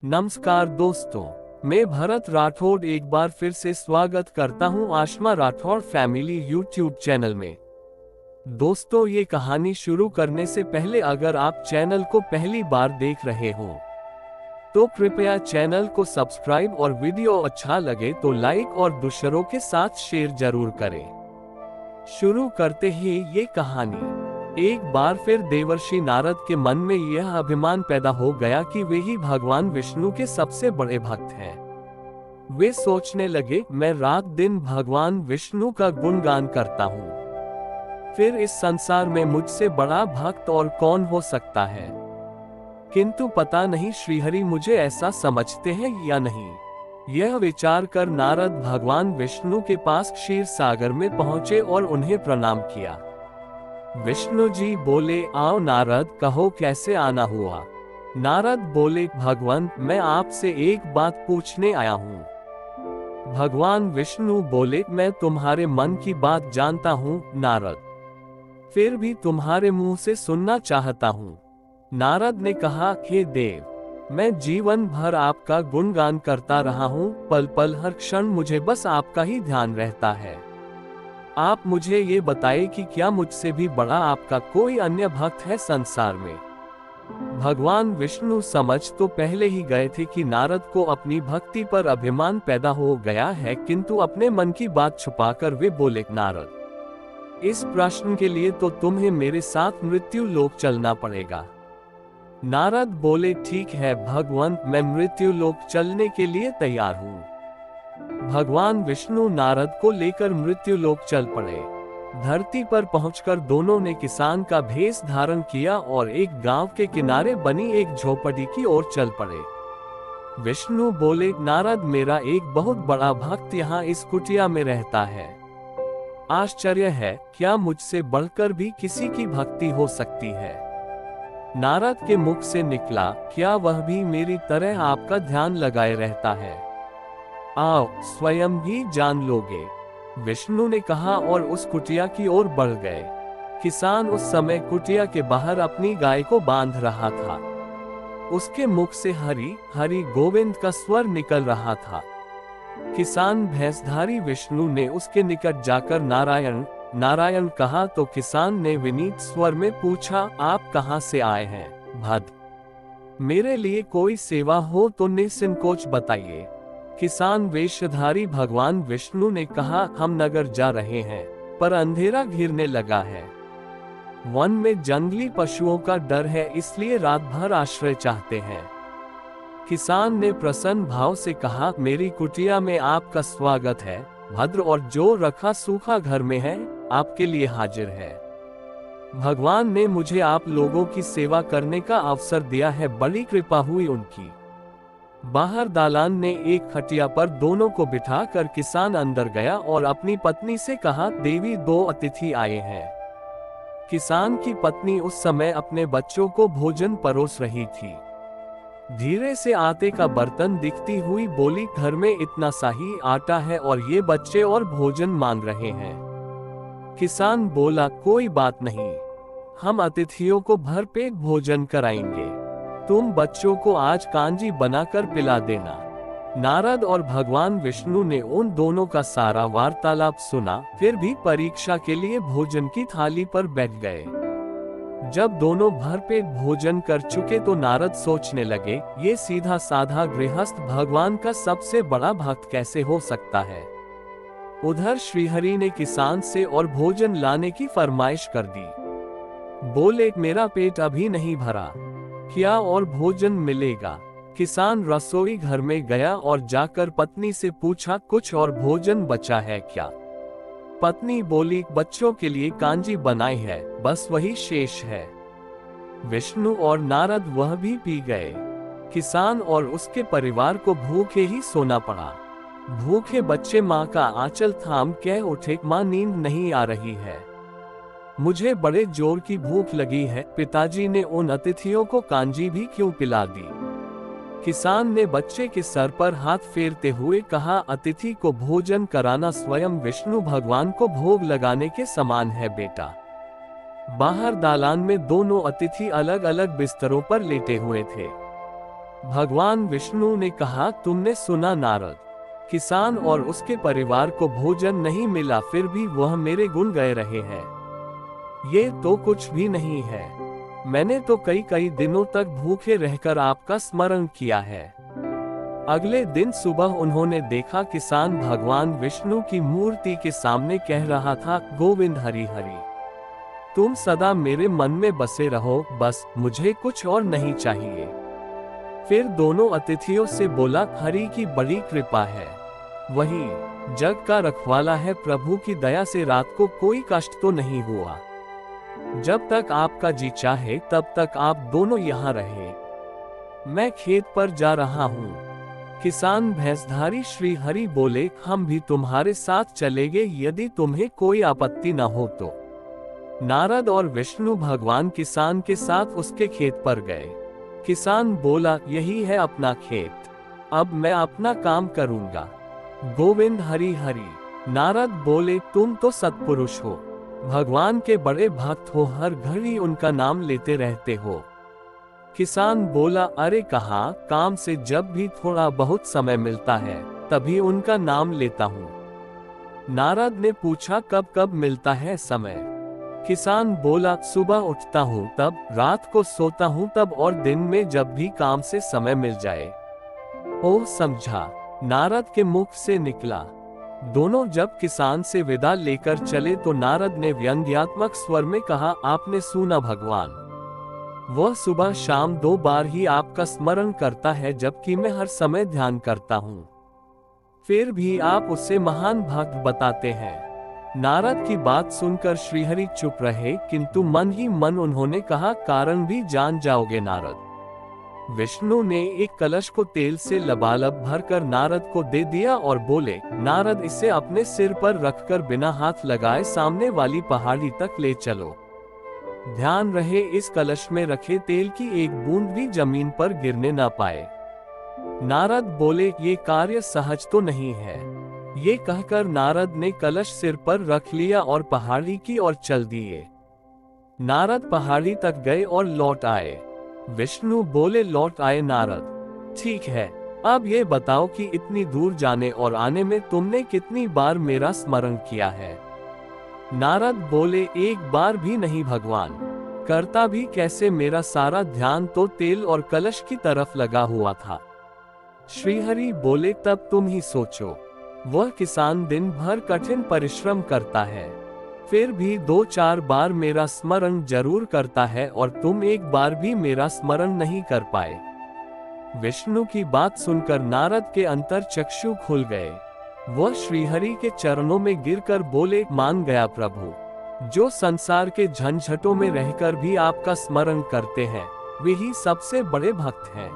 नमस्कार दोस्तों, मैं भरत राठौड़ एक बार फिर से स्वागत करता हूं Ashma Rathore family YouTube channel में। दोस्तों, ये कहानी शुरू करने से पहले अगर आप चैनल को पहली बार देख रहे हो तो कृपया चैनल को सब्सक्राइब और वीडियो अच्छा लगे तो लाइक और दूसरों के साथ शेयर जरूर करें। शुरू करते ही ये कहानी। एक बार फिर देवर्षि नारद के मन में यह अभिमान पैदा हो गया कि वे ही भगवान विष्णु के सबसे बड़े भक्त हैं। वे सोचने लगे, मैं रात दिन भगवान विष्णु का गुणगान करता हूँ, फिर इस संसार में मुझसे बड़ा भक्त और कौन हो सकता है। किंतु पता नहीं श्रीहरि मुझे ऐसा समझते हैं या नहीं। यह विचार कर नारद भगवान विष्णु के पास क्षीर सागर में पहुंचे और उन्हें प्रणाम किया। विष्णु जी बोले, आओ नारद, कहो कैसे आना हुआ। नारद बोले, भगवान मैं आपसे एक बात पूछने आया हूँ। भगवान विष्णु बोले, मैं तुम्हारे मन की बात जानता हूँ नारद, फिर भी तुम्हारे मुंह से सुनना चाहता हूँ। नारद ने कहा, हे देव, मैं जीवन भर आपका गुणगान करता रहा हूँ, पल पल हर क्षण मुझे बस आपका ही ध्यान रहता है। आप मुझे ये बताइए कि क्या मुझसे भी बड़ा आपका कोई अन्य भक्त है संसार में। भगवान विष्णु समझ तो पहले ही गए थे कि नारद को अपनी भक्ति पर अभिमान पैदा हो गया है, किंतु अपने मन की बात छुपाकर वे बोले, नारद, इस प्रश्न के लिए तो तुम्हें मेरे साथ मृत्यु लोक चलना पड़ेगा। नारद बोले, ठीक है भगवान, मैं मृत्यु लोक चलने के लिए तैयार हूँ। भगवान विष्णु नारद को लेकर मृत्यु लोक चल पड़े। धरती पर पहुंचकर दोनों ने किसान का भेष धारण किया और एक गांव के किनारे बनी एक झोपड़ी की ओर चल पड़े। विष्णु बोले, नारद, मेरा एक बहुत बड़ा भक्त यहाँ इस कुटिया में रहता है। आश्चर्य है, क्या मुझसे बढ़कर भी किसी की भक्ति हो सकती है। नारद के मुख से निकला, क्या वह भी मेरी तरह आपका ध्यान लगाए रहता है। आओ स्वयं भी जान लोगे, विष्णु ने कहा और उस कुटिया की ओर बढ़ गए। किसान उस समय कुटिया के बाहर अपनी गाय को बांध रहा था। उसके मुख से हरि हरि गोविंद का स्वर निकल रहा था। किसान भैंसधारी विष्णु ने उसके निकट जाकर नारायण नारायण कहा तो किसान ने विनीत स्वर में पूछा, आप कहां से आए हैं भद? मेरे लिए कोई सेवा हो तो निसंकोच बताइए। किसान वेशधारी भगवान विष्णु ने कहा, हम नगर जा रहे हैं, पर अंधेरा घिरने लगा है। वन में जंगली पशुओं का डर है, इसलिए रात भर आश्रय चाहते हैं। किसान ने प्रसन्न भाव से कहा, मेरी कुटिया में आपका स्वागत है भद्र, और जो रखा सूखा घर में है आपके लिए हाजिर है। भगवान ने मुझे आप लोगों की सेवा करने का अवसर दिया है, बड़ी कृपा हुई उनकी। बाहर दालान ने एक खटिया पर दोनों को बिठाकर किसान अंदर गया और अपनी पत्नी से कहा, देवी, दो अतिथि आए हैं। किसान की पत्नी उस समय अपने बच्चों को भोजन परोस रही थी। धीरे से आटे का बर्तन दिखती हुई बोली, घर में इतना सा ही आटा है और ये बच्चे और भोजन मांग रहे हैं। किसान बोला, कोई बात नहीं, हम अतिथियों को भरपेट भोजन कराएंगे, तुम बच्चों को आज कांजी बनाकर पिला देना। नारद और भगवान विष्णु ने उन दोनों का सारा वार्तालाप सुना, फिर भी परीक्षा के लिए भोजन की थाली पर बैठ गए। जब दोनों भरपेट भोजन कर चुके तो नारद सोचने लगे, ये सीधा साधा गृहस्थ भगवान का सबसे बड़ा भक्त कैसे हो सकता है। उधर श्रीहरि ने किसान से और भोजन लाने की फरमाइश कर दी। बोले, मेरा पेट अभी नहीं भरा, क्या और भोजन मिलेगा। किसान रसोई घर में गया और जाकर पत्नी से पूछा, कुछ और भोजन बचा है क्या। पत्नी बोली, बच्चों के लिए कांजी बनाई है, बस वही शेष है। विष्णु और नारद वह भी पी गए। किसान और उसके परिवार को भूखे ही सोना पड़ा। भूखे बच्चे माँ का आंचल थाम कह उठे, माँ, नींद नहीं आ रही है, मुझे बड़े जोर की भूख लगी है। पिताजी ने उन अतिथियों को कांजी भी क्यों पिला दी। किसान ने बच्चे के सर पर हाथ फेरते हुए कहा, अतिथि को भोजन कराना स्वयं विष्णु भगवान को भोग लगाने के समान है बेटा। बाहर दालान में दोनों अतिथि अलग अलग बिस्तरों पर लेटे हुए थे। भगवान विष्णु ने कहा, तुमने सुना नारद, किसान और उसके परिवार को भोजन नहीं मिला, फिर भी वह मेरे गुण गा रहे हैं। ये तो कुछ भी नहीं है। मैंने तो कई कई दिनों तक भूखे रहकर आपका स्मरण किया है। अगले दिन सुबह उन्होंने देखा किसान भगवान विष्णु की मूर्ति के सामने कह रहा था, गोविंद हरि हरि, तुम सदा मेरे मन में बसे रहो, बस मुझे कुछ और नहीं चाहिए। फिर दोनों अतिथियों से बोला, हरि की बड़ी कृपा है, वही जग का रखवाला है, प्रभु की दया से रात को कोई कष्ट तो नहीं हुआ। जब तक आपका जी चाहे तब तक आप दोनों यहाँ रहे। मैं खेत पर जा रहा हूँ। किसान भैंसधारी श्री हरि बोले, हम भी तुम्हारे साथ चलेंगे यदि तुम्हें कोई आपत्ति न हो तो। नारद और विष्णु भगवान किसान के साथ उसके खेत पर गए। किसान बोला, यही है अपना खेत, अब मैं अपना काम करूंगा। गोविंद हरि हरि। नारद बोले, तुम तो सत्पुरुष हो, भगवान के बड़े भक्त हो, हर घड़ी उनका नाम लेते रहते हो। किसान बोला, अरे कहाँ, काम से जब भी थोड़ा बहुत समय मिलता है तभी उनका नाम लेता हूँ। नारद ने पूछा, कब कब मिलता है समय? किसान बोला, सुबह उठता हूँ तब, रात को सोता हूँ तब, और दिन में जब भी काम से समय मिल जाए। ओ समझा, नारद के मुख से निकला। दोनों जब किसान से विदा लेकर चले तो नारद ने व्यंग्यात्मक स्वर में कहा, आपने सुना भगवान, वह सुबह शाम 2 बार ही आपका स्मरण करता है, जबकि मैं हर समय ध्यान करता हूँ। फिर भी आप उसे महान भक्त बताते हैं। नारद की बात सुनकर श्रीहरि चुप रहे, किंतु मन ही मन उन्होंने कहा, कारण भी जान जाओगे नारद। विष्णु ने एक कलश को तेल से लबालब भरकर नारद को दे दिया और बोले, नारद इसे अपने सिर पर रखकर बिना हाथ लगाए सामने वाली पहाड़ी तक ले चलो। ध्यान रहे इस कलश में रखे तेल की एक बूंद भी जमीन पर गिरने ना पाए। नारद बोले, ये कार्य सहज तो नहीं है। ये कहकर नारद ने कलश सिर पर रख लिया और पहाड़ी की ओर चल दिए। नारद पहाड़ी तक गए और लौट आए। विष्णु बोले, लौट आए नारद, ठीक है, अब ये बताओ कि इतनी दूर जाने और आने में तुमने कितनी बार मेरा स्मरण किया है? नारद बोले, एक बार भी नहीं भगवान, करता भी कैसे, मेरा सारा ध्यान तो तेल और कलश की तरफ लगा हुआ था। श्रीहरि बोले, तब तुम ही सोचो, वह किसान दिन भर कठिन परिश्रम करता है, फिर भी 2-4 बार मेरा स्मरण जरूर करता है, और तुम एक बार भी मेरा स्मरण नहीं कर पाए। विष्णु की बात सुनकर नारद के अंतर चक्षु खुल गए। वह श्रीहरि के चरणों में गिरकर बोले, मान गया प्रभु, जो संसार के झंझटों में रहकर भी आपका स्मरण करते हैं, वे ही सबसे बड़े भक्त हैं।